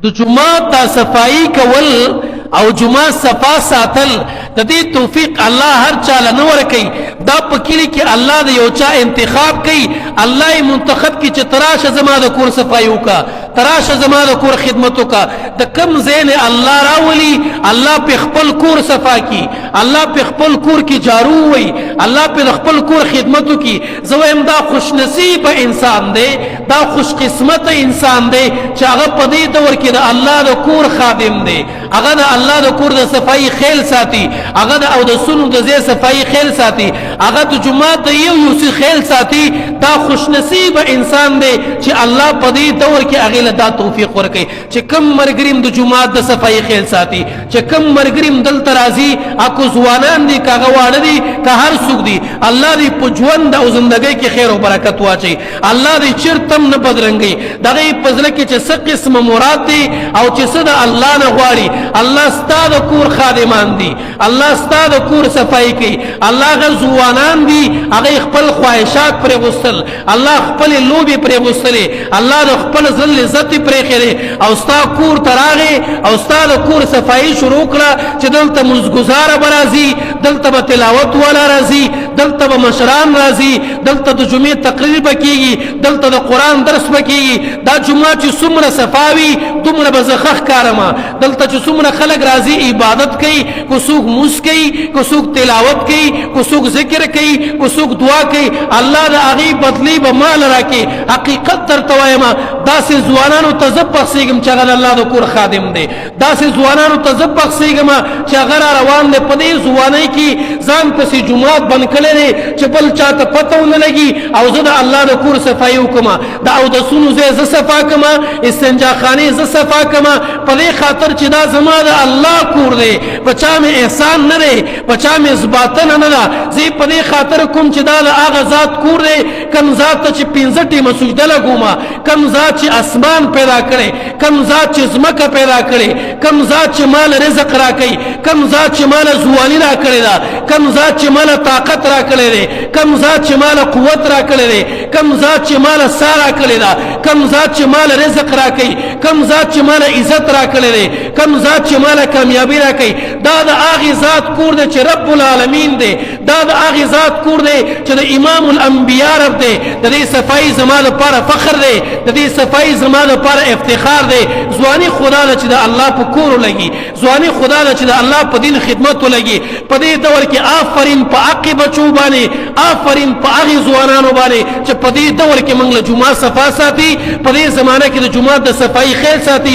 د جمعات دا صفائی کول او جمعه صفا ساتل د دې توفیق الله هر چاله نه ورکي دا په کلی کې الله د یو چا انتخاب کوي الله یې منتخب کی چې تراشه زما د کور صفائی وکا تراشه زما د کور خدمت وکا د کم زین الله راولي الله په خپل کور صفا کی الله په خپل کور کې جارو وي الله په خپل کور خدمت کی زویم دا خوش نصیب انسان دی دا خوش قسمت انسان دی چې هغه په دې دور کې د الله د کور خادم دی هغه د الله د کور د صفائی خیل ساتي هغه د او د سونو د زی صفائی خیل ساتي هغه د جمعه د یو خیل ساتي دا خوش نصیب انسان دی چې الله په دې دور کې هغه له دا توفیق ورکړي چې کم مرګریم د جمعه د صفائی خیل ساتي چې کم مرګریم دل ترازی اكو ځوانان دي کاغه واړه دي که هر څوک دي الله دې په ژوند او زندګۍ کې خیر او برکت واچي الله دې چرتم نه بدرنګي دغه پزله کې چې څه قسم مراد دي او چې څه د الله نه غواړي الله ستاسو کور خادمان دي الله ستاسو کور صفائی کوي الله غ ځوانان دي هغه خپل خواهشات پر غسل الله خپل لوبي پر غسل الله د خپل ذل عزت پر خره او ستا کور تراغه او ستا د کور صفائی شروع کړه چې دلته مزګزار برازي دلته تلاوت ولا راځي دلته مشران راځي دلته د جمعې تقریر بکیږي دلته د قران درس بکیږي دا جمعه چې څومره صفاوي دومره بزخخ کارما دلته چې څومره خلک راځي عبادت کوي کو څوک موس کوي کو څوک تلاوت کوي کو څوک ذکر کوي کو څوک دعا کوي الله د هغه بدلی به مال راکي حقیقت تر توایما داسې ځوانانو ته زبق سیګم چې هغه الله د کور خادم دی داسې ځوانانو ته زبق سیګم چې هغه روان دي په دې ځوانۍ کې ځان پسې جمعات بن کړي دي چې بل چاته پته ونه لګي او زه د الله د کور صفائی وکما دا او د سونو زه صفا کما استنجا خانه ز صفا کما په دې خاطر چې دا زما د الله کور دی بچا مې احسان نه دی بچا مې زباتن نه ده زه په دې خاطر کوم چې دا د هغه ذات کور دی کم ذات چې 15 ټیمه سجده لګوما کم ذات چې اسمان پیدا کړي کم ذات چې زمکه پیدا کړي کم ذات چې مال رزق راکړي کم ذات چې مال زوالي راکړي دا کم ذات چې مال طاقت راکړي دی کم ذات چې مال قوت راکړي دی کم ذات چې مال سار راکړي دا کم ذات چې مال رزق راکړي کم ذات چې مال عزت راکړي دی کم ذات چې مال کامیابی راکړي دا د هغه ذات کور دی چې رب العالمین دی دا د هغه ذات کور دی چې د امام الانبیاء رب دی د دې صفائی زما لپاره فخر دی د دې صفائی زما لپاره افتخار دی ځواني خدا له چې د الله په کور لګي ځواني خدا له چې د الله په دین خدمت لګي په دې دور کې آفرین په عقب چوبانه آفرین په هغه ځوانانو باندې چې په دې دور کې موږ له جمعه صفا ساتي په دې زمانه کې د جمعه د صفائی خیر ساتي